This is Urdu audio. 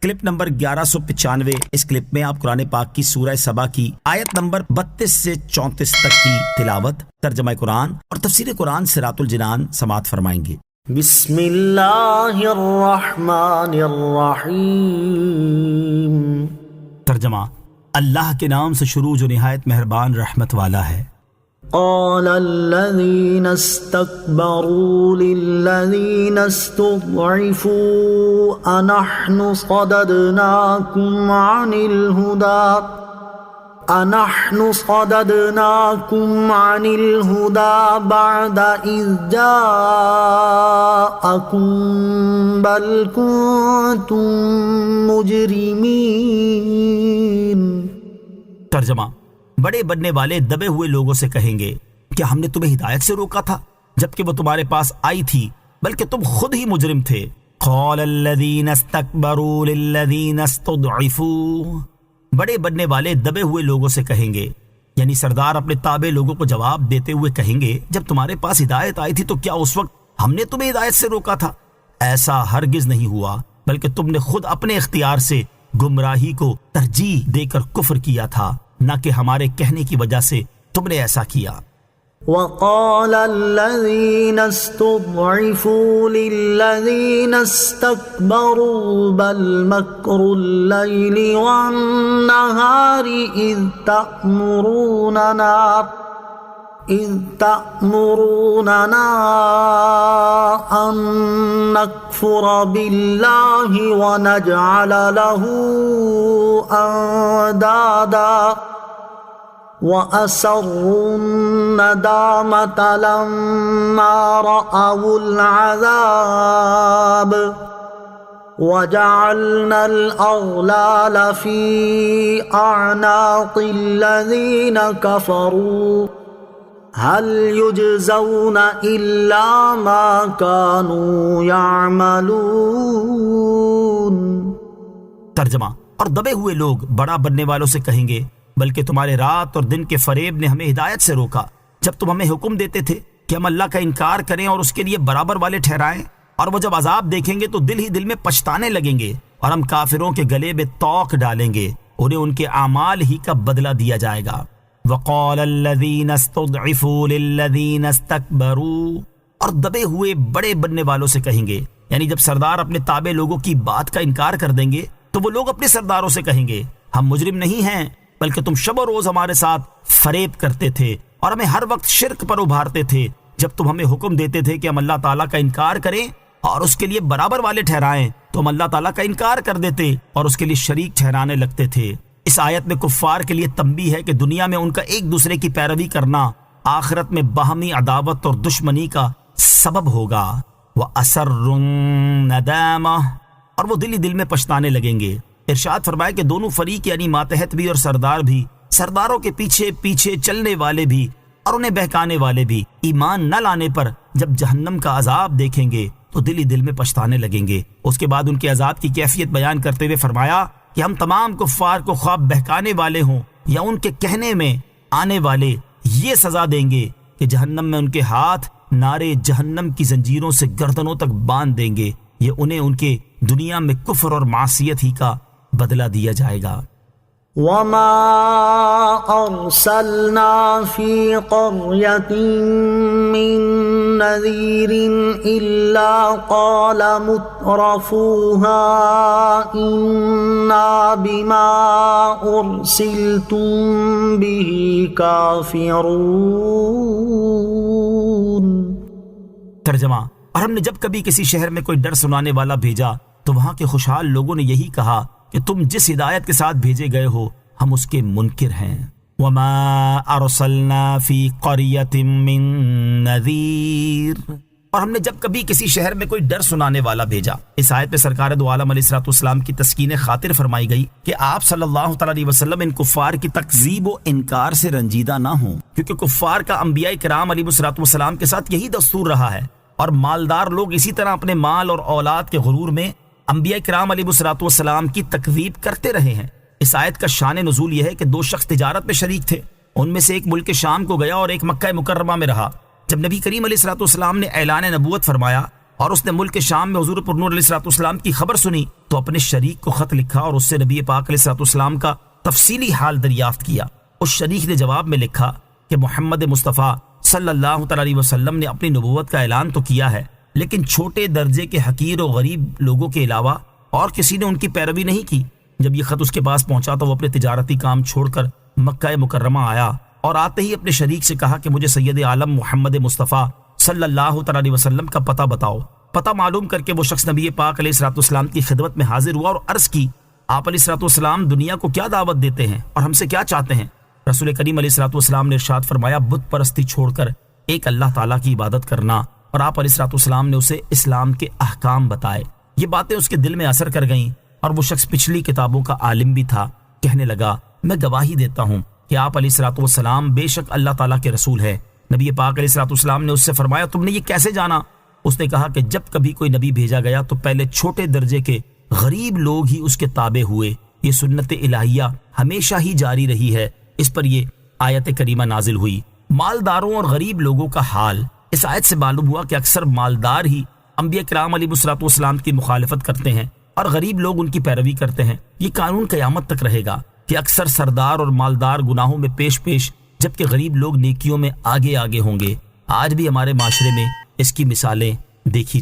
Clip number 1195۔ اس کلپ میں آپ قرآن پاک کی سورہ سبا کی آیت نمبر 32 سے 34 تک کی تلاوت، ترجمہ قرآن اور تفسیر قرآن صراط الجنان سماعت فرمائیں گے۔ بسم اللہ الرحمن الرحیم۔ ترجمہ: اللہ کے نام سے شروع جو نہایت مہربان رحمت والا ہے۔ قال الذين استكبروا للذين استضعفوا أنحن صددناكم عن الهدى بعد إذ جاءكم بل كنتم مجرمين۔ ترجمہ: بڑے بننے والے دبے ہوئے لوگوں سے کہیں گے، کیا ہم نے تمہیں ہدایت سے روکا تھا جبکہ وہ تمہارے پاس آئی تھی، بلکہ تم خود ہی مجرم تھے۔ قال الذین استکبروا للذین استضعفوا، بڑے بننے والے دبے ہوئے لوگوں سے کہیں گے، یعنی سردار اپنے تابع لوگوں کو جواب دیتے ہوئے کہیں گے، جب تمہارے پاس ہدایت آئی تھی تو کیا اس وقت ہم نے تمہیں ہدایت سے روکا تھا؟ ایسا ہرگز نہیں ہوا، بلکہ تم نے خود اپنے اختیار سے گمراہی کو ترجیح دے کر کفر کیا تھا، نہ کہ ہمارے کہنے کی وجہ سے تم نے ایسا کیا۔ وقال الذين استضعفوا للذين استكبروا بل مكر الليل والنهار إذ تأمروننا أن نكفر بالله ونجعل له أندادا وَأَسَرُّوا النَّدَامَةَ لَمَّا رَأَوُا الْعَذَابَ وَجَعَلْنَا الْأَغْلَالَ فِي أَعْنَاقِ الَّذِينَ كَفَرُوا هَلْ يُجْزَوْنَ إِلَّا مَا كَانُوا يَعْمَلُونَ۔ ترجمہ: اور دبے ہوئے لوگ بڑا بننے والوں سے کہیں گے، بلکہ تمہارے رات اور دن کے فریب نے ہمیں ہدایت سے روکا جب تم ہمیں حکم دیتے تھے کہ ہم اللہ کا انکار کریں اور اس کے لیے برابر والے ٹھہرائیں، اور وہ جب عذاب دیکھیں گے تو دل ہی دل میں پچھتانے لگیں گے، اور ہم کافروں کے گلے میں توق ڈالیں گے، انہیں ان کے اعمال ہی کا بدلہ دیا جائے گا۔ وقال الذین استضعفوا للذین استکبروا، اور دبے ہوئے بڑے بننے والوں سے کہیں گے، یعنی جب سردار اپنے تابع لوگوں کی بات کا انکار کر دیں گے تو وہ لوگ اپنے سرداروں سے کہیں گے، ہم مجرم نہیں ہیں، بلکہ تم شب و روز ہمارے ساتھ فریب کرتے تھے اور ہمیں ہر وقت شرک پر ابھارتے تھے، جب تم ہمیں حکم دیتے تھے کہ ہم اللہ تعالیٰ کا انکار کریں اور اس کے لیے برابر والے ٹھہرائیں تو ہم اللہ تعالیٰ کا انکار کر دیتے اور اس کے لیے شریک ٹھہرانے لگتے تھے۔ اس آیت میں کفار کے لیے تنبیہ ہے کہ دنیا میں ان کا ایک دوسرے کی پیروی کرنا آخرت میں باہمی عداوت اور دشمنی کا سبب ہوگا۔ وَأَسَرُّوا النَّدَامَةَ، اور وہ دل ہی دل میں پچھتانے لگیں گے۔ ارشاد فرمائے کہ دونوں فریق یعنی ماتحت بھی اور سردار بھی، سرداروں کے پیچھے پیچھے چلنے والے بھی اور انہیں بہکانے والے بھی، ایمان نہ لانے پر جب جہنم کا عذاب دیکھیں گے تو دل ہی دل میں پچھتانے لگیں گے۔ اس کے بعد ان کے عذاب کی کیفیت بیان کرتے ہوئے فرمایا کہ ہم تمام کفار کو خواب بہکانے والے ہوں یا ان کے کہنے میں آنے والے یہ سزا دیں گے کہ جہنم میں ان کے ہاتھ نارے جہنم کی زنجیروں سے گردنوں تک باندھ دیں گے، یہ انہیں ان کے دنیا میں کفر اور معصیت ہی کا بدلہ دیا جائے گا۔ وَمَا أَرْسَلْنَا فِي قَرْيَةٍ مِّن نَّذِيرٍ إِلَّا قَالَ مُتْرَفُوهَا إِنَّا بِمَا أُرْسِلْتُم بِهِ كَافِرُونَ۔ ترجمہ: اور ہم نے جب کبھی کسی شہر میں کوئی ڈر سنانے والا بھیجا تو وہاں کے خوشحال لوگوں نے یہی کہا کہ تم جس ہدایت کے ساتھ بھیجے گئے ہو ہم اس کے منکر ہیں۔ وَمَا أَرْسَلْنَا فِي قَرْيَةٍ مِّن نَّذِيرٍ، اور ہم نے جب کبھی کسی شہر میں کوئی ڈر سنانے والا بھیجا۔ اس آیت میں سرکار دو عالم علیہ الصلوۃ والسلام کی تسکین خاطر فرمائی گئی کہ آپ صلی اللہ تعالی علیہ وسلم ان کفار کی تکذیب و انکار سے رنجیدہ نہ ہوں، کیونکہ کفار کا انبیاء کرام علیہ الصلوۃ والسلام کے ساتھ یہی دستور رہا ہے، اور مالدار لوگ اسی طرح اپنے مال اور اولاد کے غرور میں انبیاء کرام علیہ الصلوۃ والسلام کی تکذیب کرتے رہے ہیں۔ اس آیت کا شان نزول یہ ہے کہ دو شخص تجارت میں شریک تھے، ان میں سے ایک ملک شام کو گیا اور ایک مکہ مکرمہ میں رہا۔ جب نبی کریم علیہ الصلوۃ والسلام نے اعلان نبوت فرمایا اور اس نے ملک شام میں حضور پر نور علیہ الصلوۃ والسلام کی خبر سنی تو اپنے شریک کو خط لکھا اور اس سے نبی پاک علیہ الصلوۃ والسلام کا تفصیلی حال دریافت کیا۔ اس شریک نے جواب میں لکھا کہ محمد مصطفیٰ صلی اللہ تعالی علیہ وسلم نے اپنی نبوت کا اعلان تو کیا ہے، لیکن چھوٹے درجے کے حقیر و غریب لوگوں کے علاوہ اور کسی نے ان کی پیروی نہیں کی۔ جب یہ خط اس کے پاس پہنچا تو وہ اپنے تجارتی کام چھوڑ کر مکہ مکرمہ آیا اور آتے ہی اپنے شریک سے کہا کہ مجھے سید عالم محمد مصطفیٰ صلی اللہ تعالی علیہ وسلم کا پتہ بتاؤ۔ پتہ معلوم کر کے وہ شخص نبی پاک علیہ الصلوۃ والسلام کی خدمت میں حاضر ہوا اور عرض کی، آپ علیہ الصلوۃ والسلام دنیا کو کیا دعوت دیتے ہیں اور ہم سے کیا چاہتے ہیں؟ رسول کریم علیہ الصلوۃ والسلام نے ارشاد فرمایا، بت پرستی چھوڑ کر ایک اللہ تعالیٰ کی عبادت کرنا، اور آپ علیہ الصلوۃ والسلام نے اسے اسلام کے احکام بتائے۔ یہ باتیں اس کے دل میں اثر کر گئیں اور وہ شخص پچھلی کتابوں کا عالم بھی تھا۔ کہنے لگا، میں گواہی دیتا ہوں کہ آپ علیہ الصلوۃ والسلام بے شک اللہ تعالیٰ کے رسول ہے۔ نبی پاک علیہ الصلوۃ والسلام نے اس سے فرمایا، تم نے یہ کیسے جانا؟ اس نے کہا کہ جب کبھی کوئی نبی بھیجا گیا تو پہلے چھوٹے درجے کے غریب لوگ ہی اس کے تابع ہوئے، یہ سنت الہیہ ہمیشہ ہی جاری رہی ہے۔ اس پر یہ آیت کریمہ نازل ہوئی۔ مالداروں اور غریب لوگوں کا حال، اس آیت سے معلوم ہوا کہ اکثر مالدار ہی انبیاء کرام علیہ الصلوۃ والسلام کی مخالفت کرتے ہیں اور غریب لوگ ان کی پیروی کرتے ہیں۔ یہ قانون قیامت تک رہے گا کہ اکثر سردار اور مالدار گناہوں میں پیش پیش، جبکہ غریب لوگ نیکیوں میں آگے آگے ہوں گے۔ آج بھی ہمارے معاشرے میں اس کی مثالیں دیکھی